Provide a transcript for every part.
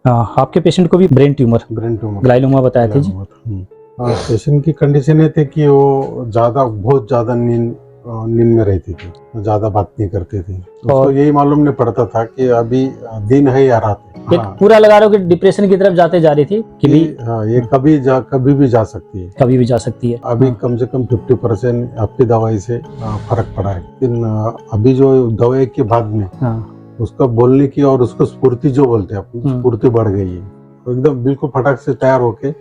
आपके पेशेंट को भी ब्रेन ट्यूमर ग्लाइलोमा बताया था जी। पेशेंट की कंडीशन ये थी कि वो बहुत ज्यादा नींद में रहती थी, ज्यादा बात नहीं करती थी। उसको यही मालूम नहीं पड़ता था कि अभी दिन है या रात है। एक पूरा लगा रहा हूँ कि डिप्रेशन की तरफ जाते जा रही थी कि भी ये कभी भी जा सकती है, कभी भी जा सकती है। अभी कम से कम 50% आपकी दवाई से फर्क पड़ा है, लेकिन अभी जो दवाई के बाद में उसका बोलने की और उसको स्फूर्ति जो बोलते हैं अपनी स्फूर्ति बढ़ गई है। एकदम बिल्कुल फटाक से तैयार होके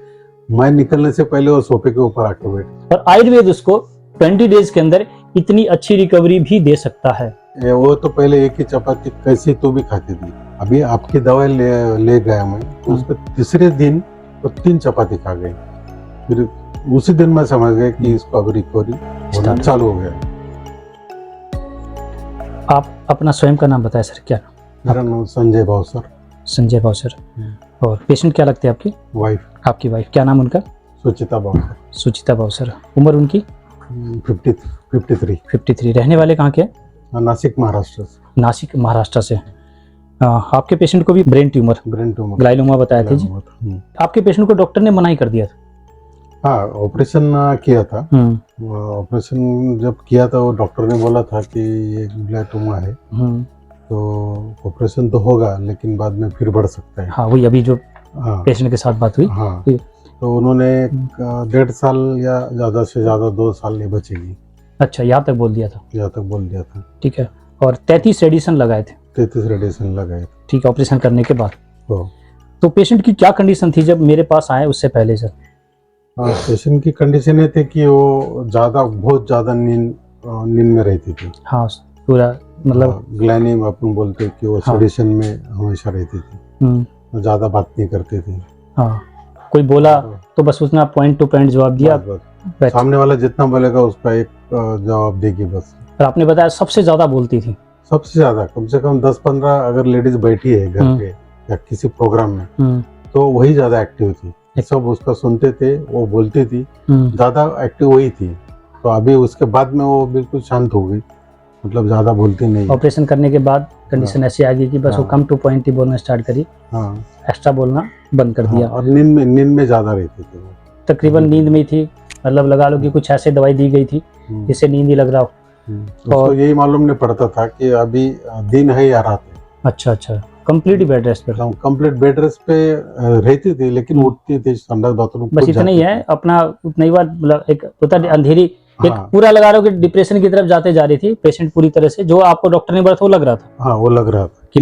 मैं निकलने से पहले वो सोफे के ऊपर आके बैठे। और आयुर्वेद उसको 20 डेज के अंदर इतनी अच्छी रिकवरी भी दे सकता है। वो तो पहले एक ही चपाती कैसी तो भी खाती थी, अभी आपकी दवाई ले गया मैं तो उसके तीसरे दिन वो 3 चपाती खा गई। फिर उसी दिन मैं समझ गया कि इसको अब रिकवरी होना चालू हो गया। आप अपना स्वयं का नाम बताएं सर। क्या? मेरा नाम संजय भावसर। संजय भावसर। और पेशेंट क्या लगते हैं आपकी? वाइफ। आपकी वाइफ, क्या नाम उनका? सुचिता भावसर। सुचिता भावसर। उम्र उनकी 53। रहने वाले कहाँ के? नासिक, महाराष्ट्र से। नासिक, महाराष्ट्र से। आपके पेशेंट को भी ब्रेन ट्यूमर ग्लाइलोमा बताया था जी। आपके पेशेंट को डॉक्टर ने मना ही कर दिया था? हाँ, ऑपरेशन किया था। ऑपरेशन जब किया था वो डॉक्टर ने बोला था कि ये ग्लाइलोमा है तो ऑपरेशन तो होगा लेकिन बाद में फिर बढ़ सकता है। हाँ, वही अभी जो पेशेंट के साथ बात हुई। हाँ, तो उन्होंने 1.5 साल या ज़्यादा से ज़्यादा 2 साल नहीं बचेगी। अच्छा, यहाँ तक बोल दिया था? यहाँ तक बोल दिया था। ठीक है। और 33 रेडिएशन लगाए थे? 33 रेडिएशन लगाए थे। ठीक है, ऑपरेशन करने के बाद। तो पेशेंट की क्या कंडीशन थी जब मेरे पास आए उससे पहले सर? पेशेंट की कंडीशन ये थी कि वो बहुत ज्यादा नींद में रहती थी। हाँ, पूरा मतलब ग्लैनिम अपन बोलते हैं कि वो सेडेशन में हमेशा रहती थी, ज्यादा बात नहीं करती थी। हाँ, कोई बोला तो बस उसने पॉइंट टू पॉइंट जवाब दिया। सामने वाला जितना बोलेगा उसका एक जवाब देगी बस। और आपने बताया सबसे ज्यादा बोलती थी? सबसे ज्यादा कम से कम 10-15 अगर लेडीज बैठी है घर पे या किसी प्रोग्राम में तो वही ज्यादा एक्टिव थी। सब उसका सुनते थे, वो बोलती थी, ज्यादा एक्टिव वही थी। तो अभी उसके बाद में वो बिल्कुल शांत हो गई, मतलब ज्यादा बोलती नहीं। ऑपरेशन करने के बाद कंडीशन ऐसी आ गई कि बस वो कम टू पॉइंट ही बोलना स्टार्ट करी। एक्स्ट्रा बोलना बंद कर दिया। और नींद में ज्यादा रहती थी वो। तकरीबन नींद में थी, मतलब लगा लो कि कुछ ऐसे दवाई दी गई थी जिससे नींद ही लग रहा हो। और यही मालूम नहीं पड़ता था कि अभी दिन है या रात है। अच्छा, कंप्लीट बेड रेस्ट पे? कंप्लीट बेड रेस्ट पे रहती थी लेकिन उठती थी संडास बाथरूम बस इतना ही है अपना। उतना ही बार मतलब एक होता अंधेरी एक पूरा लगा रहा हूँ कि डिप्रेशन की तरफ जाते जा रही थी पेशेंट पूरी तरह से। जो आपको डॉक्टर ने बोला था वो लग रहा था? हाँ, वो लग रहा था कि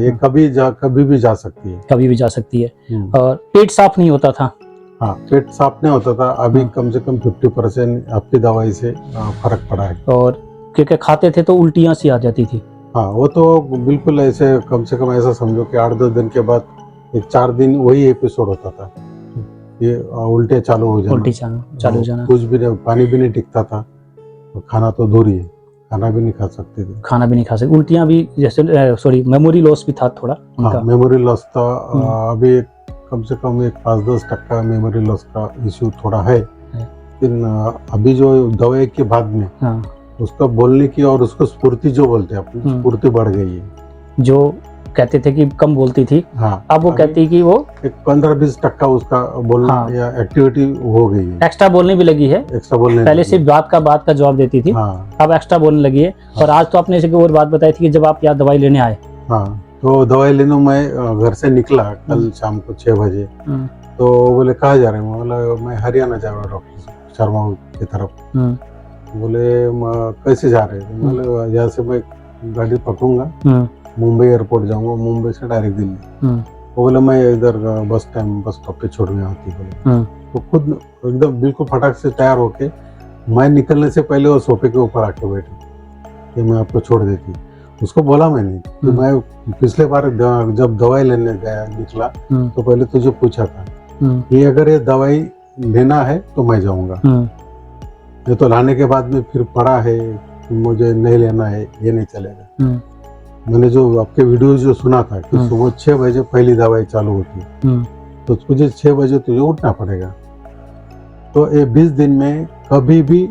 ये कभी भी जा सकती है। कभी भी जा सकती है। और पेट साफ नहीं होता था? हाँ, पेट साफ नहीं होता था। अभी कम से कम 50% आपकी दवाई से फर्क पड़ा है। और क्योंकि खाते थे तो उल्टियां सी आ जाती थी? हाँ, वो तो बिल्कुल ऐसे कम से कम ऐसा समझो कि 8-10 दिन के बाद 4 दिन वही एपिसोड होता था। ये उल्टे चालू हो जाना, कुछ भी नहीं, पानी भी नहीं टिकता था, खाना तो दूर ही है, खाना भी नहीं खा सकते। उल्टियां भी जैसे सॉरी मेमोरी लॉस भी था थोड़ा उनका? हाँ, मेमोरी लॉस था। अभी कम से कम 5-10% मेमोरी लॉस का इश्यू थोड़ा है। लेकिन अभी जो दवाई के बाद में उसका बोलने की और उसको स्फूर्ति जो बोलते हैं अपनी स्फूर्ति बढ़ गई है। जो कहते थे कि कम बोलती थी, अब वो कहती है कि वो 15-20% उसका बोलना या एक्टिविटी हो गई है। एक्स्ट्रा बोलने भी लगी है। एक्स्ट्रा बोलने पहले सिर्फ बात का जवाब देती थी, अब एक्स्ट्रा बोलने लगी है। और आज तो आपने एक और बात बताई थी कि जब आप यहाँ दवाई लेने आए, तो दवाई लेने मैं घर से निकला कल शाम को 6 बजे। तो बोले कहाँ जा रहे हैं? बोला मैं हरियाणा जा रहा हूँ डॉक्टर शर्मा की तरफ। बोले कैसे जा रहे हैं? बोले यहाँ से मैं गाड़ी पकड़ूंगा, मुंबई एयरपोर्ट जाऊंगा, मुंबई से डायरेक्ट दिल्ली। वो बोले मैं इधर बस स्टॉप पे छोड़ने आती। बोले तो खुद एकदम बिल्कुल फटाक से तैयार होके मैं निकलने से पहले वो सोफे के ऊपर आके बैठे कि मैं आपको छोड़ देती। उसको बोला मैंने कि मैं पिछले बार जब दवाई लेने गया निकला तो पहले तुझे पूछा था कि अगर ये दवाई लेना है तो मैं जाऊंगा, ये तो लाने के बाद में फिर पड़ा है मुझे नहीं लेना है, ये नहीं चलेगा। मैंने जो आपके वीडियो जो सुना था कि सुबह 6 बजे पहली दवाई चालू होती है तो तुझे 6 बजे तुझे उठना पड़ेगा। तो ये 20 दिन में कभी भी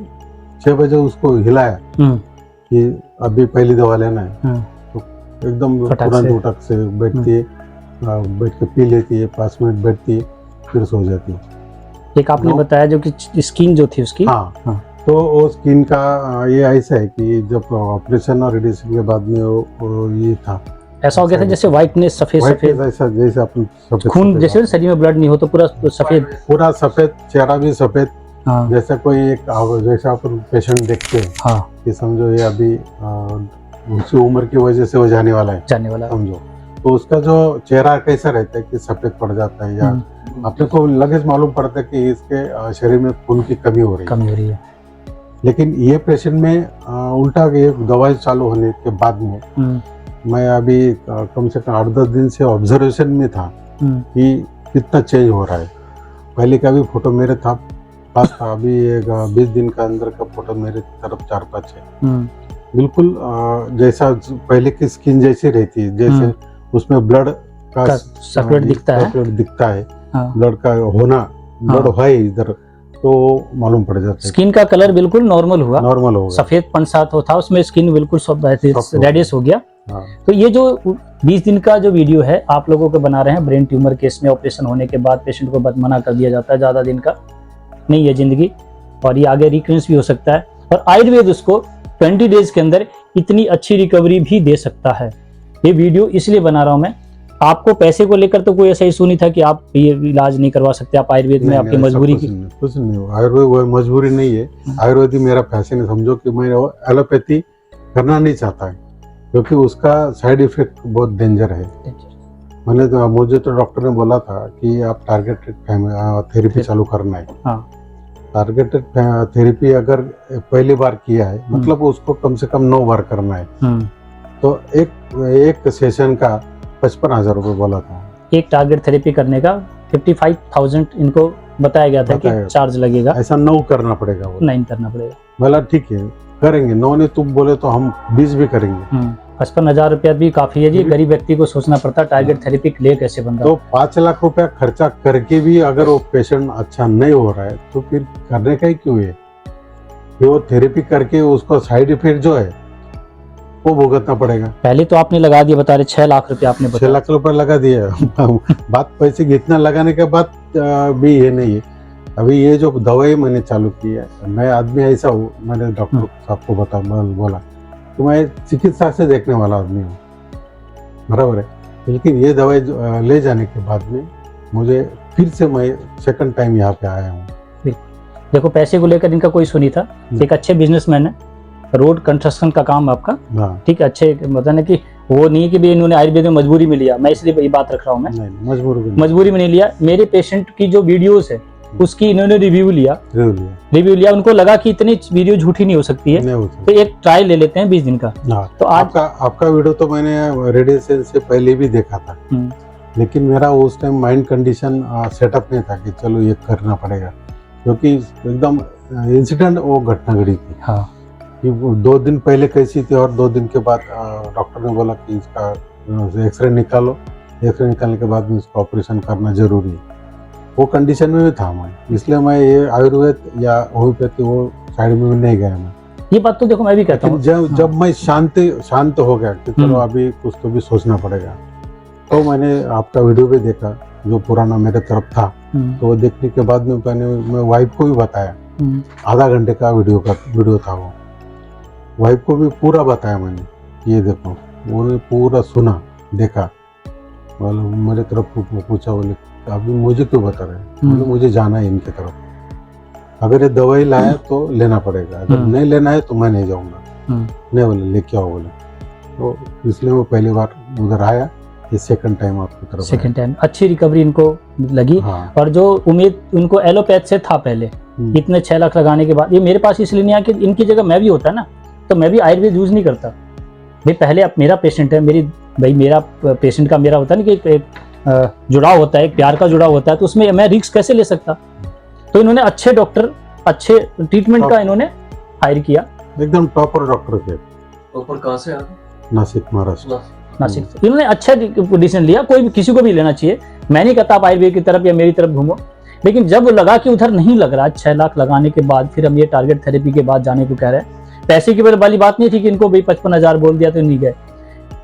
6 बजे उसको हिलाया कि अभी पहली दवा लेना है तो एकदम तुरंत उठक से बैठती है। बैठ के पी लेती है, 5 मिनट बैठती है, फिर सो जाती है। एक आपने बताया जो कि स्किन जो थी उसकी, हाँ, तो वो स्किन का ये ऐसा है कि जब ऑपरेशन और रेडिएशन के बाद में वो ये था, ऐसा हो गया था जैसे व्हाइटनेस, सफेद सफेद, ऐसा जैसे अपन सफेद खून जैसे शरीर में ब्लड नहीं हो तो पूरा सफेद, पूरा सफेद, चेहरा भी सफेद। हाँ, जैसा कोई एक जैसा अपन पेशेंट देखते हैं, हाँ, कि समझो ये अभी उसकी उम्र की वजह से वो जाने वाला है, समझो, तो उसका जो चेहरा कैसा रहता है कि सफेद पड़ जाता है, या अपने को लगे मालूम पड़ता है कि इसके शरीर में खून की कमी हो रही है। लेकिन ये पेशेंट में उल्टा ये दवाई चालू होने के बाद में मैं अभी कम से कम 8-10 दिन से ऑब्जर्वेशन में था कि कितना चेंज हो रहा है। पहले का भी फोटो मेरे था पास था, अभी 20 दिन का अंदर का फोटो मेरे तरफ 4-5 है। बिल्कुल जैसा पहले की स्किन जैसी रहती है, जैसे उसमें ब्लड का सर्कुलेट दिखता है, ब्लड का होना, ब्लड है इधर, तो मालूम पड़ जाता है। स्किन का कलर बिल्कुल नॉर्मल हुआ, सफेद पनसा था उसमें, स्किन बिल्कुल रेडिश हो गया। तो ये जो 20 दिन का जो वीडियो है आप लोगों को बना रहे हैं, ब्रेन ट्यूमर केस में ऑपरेशन होने के बाद पेशेंट को मना कर दिया जाता है, ज्यादा दिन का नहीं है जिंदगी और ये आगे रिकरेंस भी हो सकता है, और आयुर्वेद उसको 20 डेज के अंदर इतनी अच्छी रिकवरी भी दे सकता है। ये वीडियो इसलिए बना रहा हूं मैं, आपको पैसे को लेकर तो कोई ऐसा इशू नहीं था कि आप ये इलाज नहीं करवा सकते, आप आयुर्वेद में आपकी मजबूरी की कुछ नहीं, आयुर्वेद वो मजबूरी नहीं है, आयुर्वेद मेरा पैसे नहीं, समझो कि मैं एलोपैथी करना नहीं चाहता है, क्योंकि उसका साइड इफेक्ट बहुत डेंजर है। मुझे तो डॉक्टर ने बोला था कि आप टारगेटेड थेरेपी चालू करना है। टारगेटेड थेरेपी अगर पहली बार किया है, मतलब उसको कम से कम 9 बार करना है, तो एक सेशन का 55,000 रुपये बोला था। एक टारगेट थेरेपी करने का 55,000 इनको बताया गया था कि चार्ज लगेगा। ऐसा 9 करना पड़ेगा, वो 9 करना पड़ेगा। बोला ठीक है करेंगे, 9 ने तुम बोले तो हम 20 भी करेंगे। 55,000 रुपया भी काफी है जी, गरीब व्यक्ति को सोचना पड़ता टारगेट थेरेपी के लिए कैसे बनता। तो 5 लाख रुपया खर्चा करके भी अगर वो पेशेंट अच्छा नहीं हो रहा है तो फिर करने का ही क्यों है? वो थेरेपी करके उसको साइड इफेक्ट जो है वो भुगतना पड़ेगा। पहले तो आपने लगा दिया, बता रहे 6 लाख रुपया आपने बताया। 6 लाख रुपया लगा दिया बात पैसे इतना लगाने के बाद भी ये नहीं है। अभी ये जो दवाई मैंने चालू की है, मैं आदमी ऐसा हूँ, मैंने डॉक्टर साहब को बोला तो मैं चिकित्सा से देखने वाला आदमी हूँ, बराबर है। लेकिन ये दवाई ले जाने के बाद में मुझे फिर से मैं सेकंड टाइम यहाँ पे आया हूँ। देखो पैसे को लेकर इनका कोई सुनी था, एक अच्छे बिजनेसमैन है, रोड कंस्ट्रक्शन का काम आपका, ठीक है, अच्छे मतलब ना कि वो नहीं कि भी इन्होंने आयुर्वेद में मजबूरी में लिया, मैं इसलिए ये बात रख रहा हूँ, मैं मजबूरी में नहीं लिया। मेरे पेशेंट की जो वीडियोस है उसकी इन्होंने रिव्यू लिया, उनको लगा कि इतनी वीडियो झूठी नहीं हो सकती है, तो एक ट्रायल ले लेते हैं 20 दिन का। तो आपका वीडियो तो मैंने रेडिएशन से पहले भी देखा था, लेकिन मेरा उस टाइम माइंड कंडीशन सेटअप नहीं था कि चलो ये करना पड़ेगा, क्योंकि एकदम इंसिडेंट वो घटना घड़ी थी। कि 2 दिन पहले कैसी थी और 2 दिन के बाद डॉक्टर ने बोला कि इसका एक्सरे निकालो, एक्सरे निकालने के बाद में इसका ऑपरेशन करना जरूरी है। वो कंडीशन में भी था मैं, इसलिए मैं ये आयुर्वेद या होम्योपैथी वो साइड में नहीं गया मैं। ये बात तो देखो मैं भी कहता हूँ, जब मैं शांत हो गया कि चलो अभी कुछ तो भी सोचना पड़ेगा, तो मैंने आपका वीडियो भी देखा जो पुराना मेरे तरफ था, तो वो देखने के बाद में मैं वाइफ को भी बताया, आधा घंटे का वीडियो था वो, वाइफ को भी पूरा बताया मैंने, ये देखो, उन्होंने पूरा सुना देखा, मेरे तरफ पूछा, बोले अभी मुझे क्यों बता रहे हैं, मुझे जाना है इनके तरफ, अगर ये दवाई लाया तो लेना पड़ेगा, अगर नहीं लेना है तो मैं नहीं जाऊंगा। नहीं बोले लेके आओ, बोले, तो इसलिए मैं पहली बार उधर आया, ये सेकंड टाइम आपकी तरफ, सेकंड टाइम अच्छी रिकवरी इनको लगी। और जो उम्मीद उनको एलोपैथ से था पहले, इतने 6 लाख लगाने के बाद, ये मेरे पास इसलिए नहीं आया कि इनकी जगह मैं भी होता ना तो मैं भी आयुर्वेद यूज नहीं करता भाई। पहले अब मेरा पेशेंट है, मेरा पेशेंट का मेरा होता है ना कि एक जुड़ाव होता है, एक प्यार का जुड़ाव होता है, तो उसमें मैं रिस्क कैसे ले सकता। तो इन्होंने अच्छे डॉक्टर, अच्छे ट्रीटमेंट का इन्होंने हायर किया, एकदम टॉपर डॉक्टर थे। टॉपर कहाँ से? नासिक, महाराष्ट्र, नासिक से। इन्होंने अच्छा डिसीजन लिया, कोई भी किसी को भी लेना चाहिए, मैं नहीं कहता आप आयुर्वेद की तरफ या मेरी तरफ घूमो, लेकिन जब लगा कि उधर नहीं लग रहा, 6 लाख लगाने के बाद फिर हम ये टारगेट थेरेपी के बाद जाने को कह रहे हैं। पैसे की वाली बात नहीं थी कि इनको भाई 55,000 बोल दिया तो नहीं गए,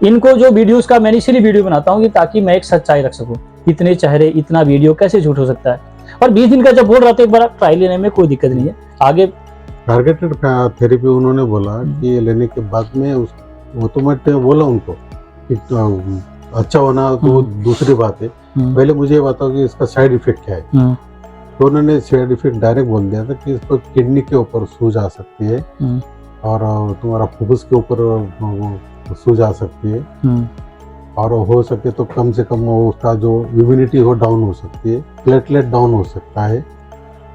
इनको जो वीडियोस का मैंने इसीलिए वीडियो बनाता हूँ कि ताकि मैं एक सच्चाई रख सकूँ। इतने चेहरे, इतना वीडियो कैसे झूठ हो सकता है। और 20 दिन का जब बोल रहा था, एक बार ट्रायल लेने में कोई दिक्कत नहीं है। आगे टारगेटेड थेरेपी उन्होंने बोला कि ये लेने के बाद में वो तो मैं बोला उनको कि अच्छा होना तो दूसरी बात है, पहले मुझे ये बताओ कि इसका साइड इफेक्ट क्या है। तो उन्होंने साइड इफेक्ट डायरेक्ट बोल दिया था कि इसको किडनी के ऊपर सूज आ सकती है और तुम्हारा फुफ्फुस के ऊपर सूज आ सकती है और हो सके तो कम से कम उसका जो इम्यूनिटी हो डाउन हो सकती है, प्लेटलेट डाउन हो सकता है।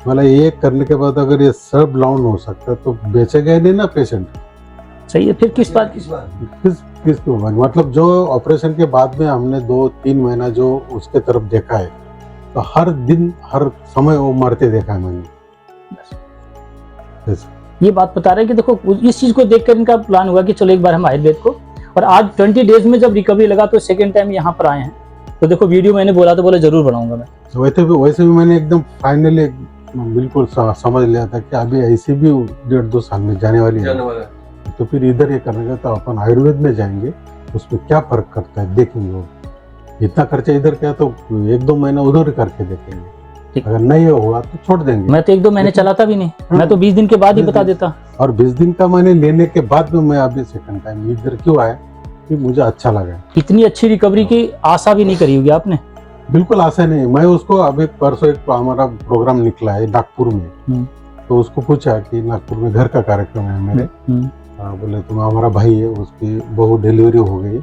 मतलब ये करने के बाद अगर ये सब डाउन हो सकता है तो बेचेगा नहीं ना पेशेंट। सही है, फिर किस बात किस मतलब जो ऑपरेशन के बाद में हमने 2-3 महीना जो उसके तरफ देखा है, तो हर दिन हर समय वो मरते देखा है मैंने। ये बात बता रहे हैं कि देखो इस चीज को देखकर इनका प्लान हुआ कि चलो एक बार हम आयुर्वेद को, और आज 20 डेज में जब रिकवरी लगा तो सेकंड टाइम यहाँ पर आए हैं। तो देखो वीडियो मैंने बोला तो बोले जरूर बनाऊंगा मैं। वैसे भी मैंने एकदम फाइनली बिल्कुल समझ लिया था कि अभी ऐसे भी 1.5-2 साल में जाने वाली है, तो फिर इधर ये करने का तो अपन आयुर्वेद में जाएंगे, उसमें क्या फर्क करता है देखेंगे। वो इतना खर्चा इधर क्या, तो 1-2 महीना उधर करके देखेंगे, अगर नहीं हुआ तो छोड़ देंगे। मैं तो 1-2 महीने चलाता भी नहीं, मैं तो 20 दिन के बाद ही बता देता। और 20 दिन का मैंने लेने के बाद में मैं अभी सेकंड टाइम इधर क्यों आया कि मुझे अच्छा लगा। इतनी अच्छी रिकवरी की आशा भी नहीं करी होगी आपने? बिल्कुल आशा नहीं। मैं उसको अभी परसों एक हमारा प्रोग्राम निकला है नागपुर में, तो उसको पूछा कि नागपुर में घर का कार्यक्रम है मेरे, बोले तुम हमारा भाई है, उसकी बहू डिलीवरी हो गई,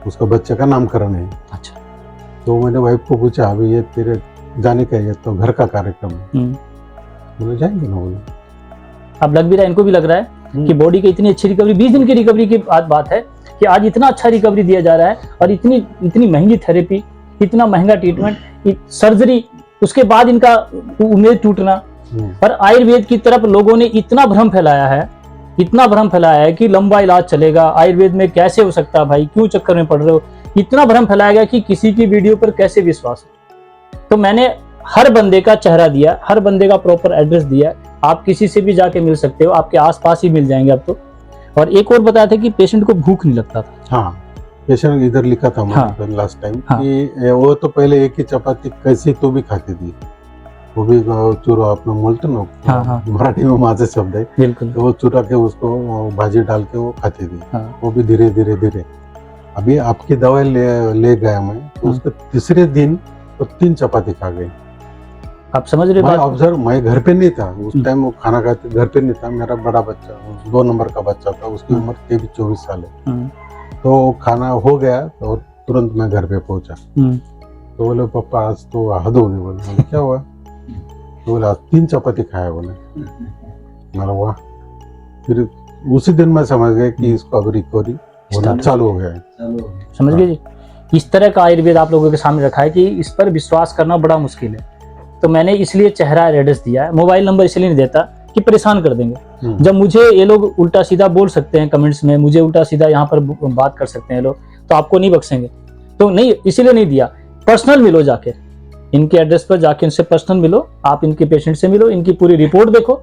उसका बच्चे का नामकरण है। अच्छा। तो मैंने वाइफ को पूछा अभी ये तेरे जाने का है तो घर का कार्यक्रम है, बोले जाएंगे ना। बोले अब लग भी रहा है, इनको भी लग रहा है कि बॉडी की इतनी अच्छी रिकवरी, 20 दिन की रिकवरी की बात है कि आज इतना अच्छा रिकवरी दिया जा रहा है, और इतनी महंगी थेरेपी, इतना महंगा ट्रीटमेंट, सर्जरी, उसके बाद इनका उम्मीद टूटना। और आयुर्वेद की तरफ लोगों ने इतना भ्रम फैलाया है कि लंबा इलाज चलेगा, आयुर्वेद में कैसे हो सकता है भाई, क्यों चक्कर में पड़ रहे हो, इतना भ्रम फैलाया गया कि किसी की वीडियो पर कैसे विश्वास हो। तो मैंने हर बंदे का चेहरा दिया, हर बंदे का प्रॉपर एड्रेस दिया, आप किसी से भी जाके मिल सकते हो, आपके आसपास ही मिल जाएंगे अब तो। और एक और बताया था कि पेशेंट को भूख नहीं लगता था। हाँ, पेशेंट इधर लिखा था मैंने लास्ट टाइम कि वो तो पहले एक ही चपाती कैसी तो भी खाती थी, वो भी चूरा आपने बोलते ना, मराठी में माझे शब्द है, तो वो चूरा के उसको भाजी डाल के वो खाती थी। वो भी धीरे धीरे अभी आपकी दवाई ले गया मैं, तो उसके तीसरे दिन तो 3 चपाती खा गई। आप समझ रहे मैं ऑब्जर्व, मैं घर पे नहीं था उस टाइम, वो खाना खाते घर पे नहीं था। मेरा बड़ा बच्चा 2 नंबर का बच्चा था, उसकी उम्र 23-24 साल है। तो खाना हो गया तो तुरंत मैं घर पे पहुंचा, तो बोले पापा आज तो हद हो गई। बोले क्या हुआ? तो बोला 3 चपाती खाया। बोले मेरा वाह। फिर उसी दिन मैं समझ गया कि इसको अब रिकवरी होना चालू हो गया है। समझ गए जी। इस तरह का आयुर्वेद आप लोगों के सामने रखा है कि इस पर विश्वास करना बड़ा मुश्किल है। तो मैंने इसलिए चेहरा एड्रेस दिया है, मोबाइल नंबर इसलिए नहीं देता कि परेशान कर देंगे। जब मुझे ये लोग उल्टा सीधा बोल सकते हैं कमेंट्स में, मुझे उल्टा सीधा यहाँ पर बात कर सकते हैं लोग, तो आपको नहीं बख्शेंगे। तो नहीं, इसीलिए नहीं दिया। पर्सनल मिलो, जाके इनके एड्रेस पर जाके इनसे पर्सनल मिलो, आप इनके पेशेंट से मिलो, इनकी पूरी रिपोर्ट देखो,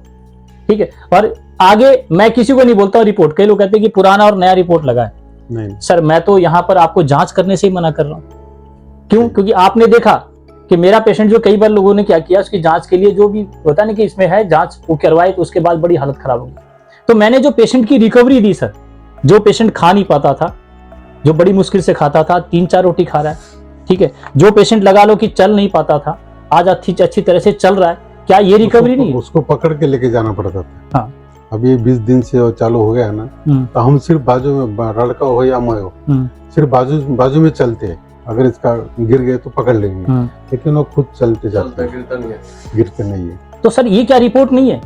ठीक है। और आगे मैं किसी को नहीं बोलता हूँ रिपोर्ट, कई लोग कहते हैं कि पुराना और नया रिपोर्ट लगाए। नहीं सर, मैं तो यहाँ पर आपको जांच करने से ही मना कर रहा हूँ। क्यों? क्योंकि आपने देखा कि मेरा पेशेंट जो कई बार लोगों ने क्या किया, उसकी जांच के लिए जो भी होता नहीं कि इसमें है जांच, वो करवाए तो उसके बाद बड़ी हालत खराब होगी। तो मैंने जो पेशेंट की रिकवरी दी सर, जो पेशेंट खा नहीं पाता था, जो बड़ी मुश्किल से खाता था, 3-4 रोटी खा रहा है, ठीक है, जो पेशेंट लगा लो कि चल नहीं पाता था, आज अच्छी तरह से चल रहा है, क्या ये रिकवरी नहीं है? उसको पकड़ के लेके जाना पड़ता था। हाँ। अभी 20 दिन से चालू हो गया ना, तो हम सिर्फ बाजू में, लड़का हो या मैं हो, सिर्फ बाजू में चलते हैं। अगर इसका गिर गए तो पकड़ लेंगे, लेकिन वो खुद चलते जाते हैं, गिरते नहीं है। तो सर ये क्या रिपोर्ट नहीं है?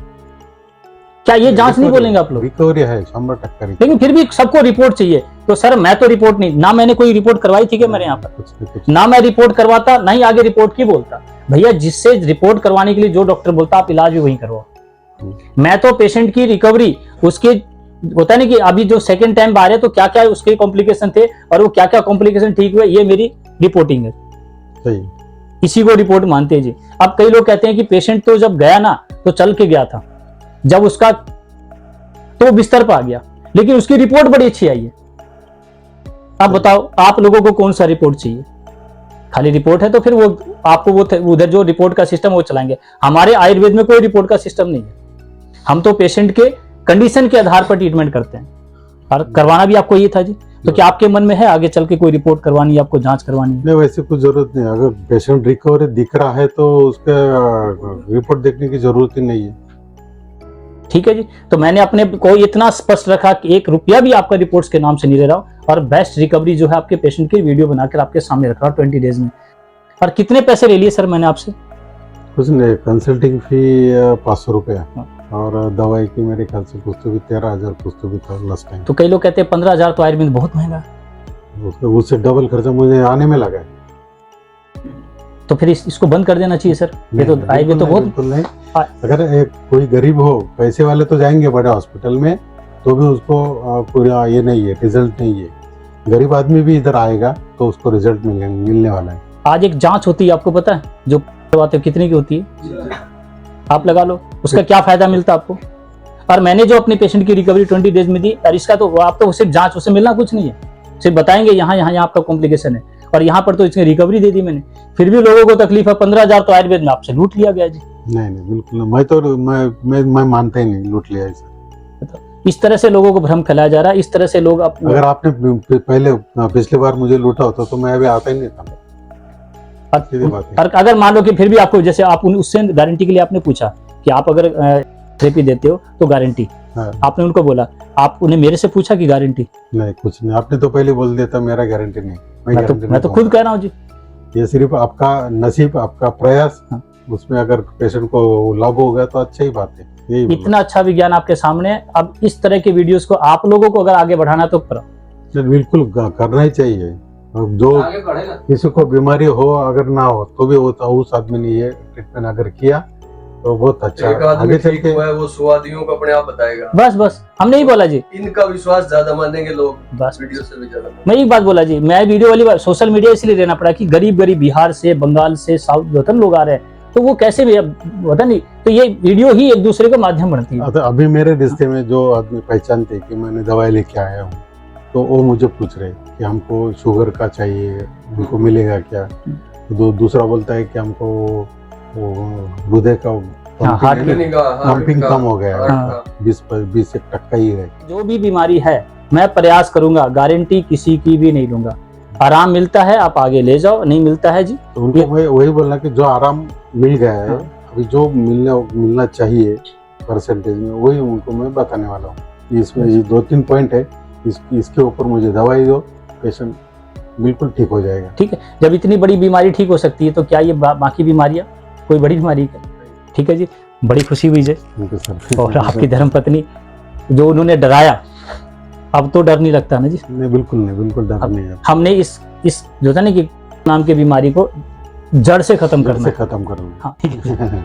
क्या ये जांच नहीं बोलेंगे आप लोग? रिकवरी है 100%। लेकिन फिर भी सबको रिपोर्ट चाहिए। तो सर मैं तो रिपोर्ट नहीं, ना मैंने कोई रिपोर्ट करवाई थी कि मेरे यहाँ पर, ना मैं रिपोर्ट करवाता, ना ही आगे रिपोर्ट की बोलता। भैया जिससे रिपोर्ट करवाने के लिए जो डॉक्टर बोलता आप इलाज भी वही करवाओ। मैं तो पेशेंट की रिकवरी, उसके होता नहीं कि अभी जो सेकंड टाइम आ रहे तो क्या क्या उसके कॉम्प्लिकेशन थे और वो क्या क्या कॉम्प्लिकेशन ठीक हुए, ये मेरी रिपोर्टिंग है। सही, इसी को रिपोर्ट मानते हैं जी। अब कई लोग कहते हैं कि पेशेंट तो जब गया ना तो चल के गया था, जब उसका तो बिस्तर पर आ गया, लेकिन उसकी रिपोर्ट बड़ी अच्छी आई है। अब बताओ आप लोगों को कौन सा रिपोर्ट चाहिए? खाली रिपोर्ट है तो फिर वो आपको वो उधर जो रिपोर्ट का सिस्टम वो चलाएंगे। हमारे आयुर्वेद में कोई रिपोर्ट का सिस्टम नहीं है। हम तो पेशेंट के कंडीशन के आधार पर ट्रीटमेंट करते हैं, और करवाना भी आपको ये था जी। तो क्या आपके मन में है आगे चल के कोई रिपोर्ट करवानी है, आपको जांच करवानी है? नहीं, वैसे कुछ जरूरत नहीं। अगर पेशेंट रिकवरी दिख रहा है तो उसका रिपोर्ट देखने की जरूरत ही नहीं है। ठीक है जी। तो मैंने अपने को इतना स्पष्ट रखा कि 1 रुपया भी आपका रिपोर्ट्स के नाम से नहीं ले रहा हूँ, और बेस्ट रिकवरी जो है आपके पेशेंट की वीडियो बनाकर आपके सामने रख रहा हूँ 20 डेज में। और कितने पैसे ले लिए सर मैंने आपसे? कुछ नहीं, कंसल्टिंग फी 500 रुपया, और दवाई की मेरे ख्याल से कुछ तो भी 13,000 कुछ तो भी था लास्ट टाइम। तो कई लोग कहते हैं 15,000 तो आयुर्वेद बहुत महंगा है। उससे डबल खर्चा मुझे आने में लगा है। तो फिर इसको बंद कर देना चाहिए सर। ये तो आयुर्वेद तो बहुत नहीं। अगर कोई गरीब हो, पैसे वाले तो जाएंगे बड़े हॉस्पिटल में, तो भी उसको पूरा ये नहीं है, रिजल्ट नहीं है। गरीब आदमी भी इधर आएगा तो उसको रिजल्ट मिलने वाला है। आज एक जांच होती है, आपको पता है जो करवाते हो कितने की होती है? आप लगा लो, उसका क्या फायदा मिलता है आपको? और मैंने जो अपने पेशेंट की रिकवरी 20 डेज में दी, और इसका तो आप तो सिर्फ जांच, उससे मिलना कुछ नहीं है। सिर्फ बताएंगे यहाँ यहाँ यहाँ आपका कॉम्प्लिकेशन है, और यहाँ पर तो इसकी रिकवरी दे दी मैंने। फिर भी लोगों को तकलीफ है। 15,000 तो आयुर्वेद में आपसे लूट लिया गया जी। नहीं नहीं, बिल्कुल मैं मानता ही नहीं लूट लिया इसे। इस तरह से लोगों को भ्रम फैलाया जा रहा है। इस तरह से लोग अगर आपने पहले पिछली बार मुझे लूटा होता तो मैं अभी आता ही नहीं था। और अगर मान लो कि फिर भी आपको, जैसे आप उससे गारंटी के लिए आपने पूछा कि आप अगर थेरेपी देते हो तो गारंटी, आपने उनको बोला, आप उन्हें मेरे से पूछा कि गारंटी? नहीं, कुछ नहीं। आपने तो पहले बोल दिया था मेरा गारंटी नहीं। मैं तो खुद कह रहा हूँ जी। ये सिर्फ आपका नसीब, आपका प्रयास, उसमें अगर पेशेंट को लाभ होगा तो अच्छी ही बात है। इतना अच्छा विज्ञान आपके सामने है। अब इस तरह के वीडियोस को आप लोगों को अगर आगे बढ़ाना तो करो। बिल्कुल करना ही चाहिए। जो किसी को बीमारी हो अगर ना हो तो भी उस आदमी ने ये ट्रीटमेंट अगर किया तो बहुत अच्छा। आगे चल के वो 100 आदमियों को अपने आप बताएगा। बस हमने ही बोला जी, इनका विश्वास ज्यादा मानेंगे लोग बस वीडियो से भी ज्यादा। मैं एक बात बोला जी, मैं वीडियो वाली बात सोशल मीडिया इसलिए लेना पड़ा कि गरीब बिहार से, बंगाल से, साउथ वतन लोग आ रहे हैं, तो वो कैसे भी पता नहीं, तो ये वीडियो ही एक दूसरे का माध्यम बनती है। अभी मेरे रिश्ते में जो आदमी पहचानते कि मैंने दवाई लेके आया हूँ, तो वो मुझे पूछ रहे कि हमको शुगर का चाहिए, हमको मिलेगा क्या? दूसरा बोलता है कि हमको हृदय का पंपिंग कम हो गया, 20% ही है। जो भी बीमारी है मैं प्रयास करूंगा, गारंटी किसी की भी नहीं लूंगा। आराम मिलता है आप आगे ले जाओ, नहीं मिलता है जी तो उनको वही बोलना कि जो आराम मिल गया है, अभी जो मिलना चाहिए परसेंटेज में, वही उनको मैं बताने वाला हूँ। इसमें ये 2-3 पॉइंट है, इसके ऊपर मुझे दवाई दो, पेशेंट बिल्कुल ठीक हो जाएगा। ठीक है, जब इतनी बड़ी बीमारी ठीक हो सकती है तो क्या ये बाकी बीमारियां कोई बड़ी बीमारी है? ठीक है जी, बड़ी खुशी हुई जी। और आपकी धर्मपत्नी जो उन्होंने डराया, अब तो डर नहीं लगता ना जी? नहीं, बिल्कुल नहीं, बिल्कुल डर नहीं है। हमने इस जो था ना कि नाम की बीमारी को जड़ से खत्म करना। हाँ, ठीक है।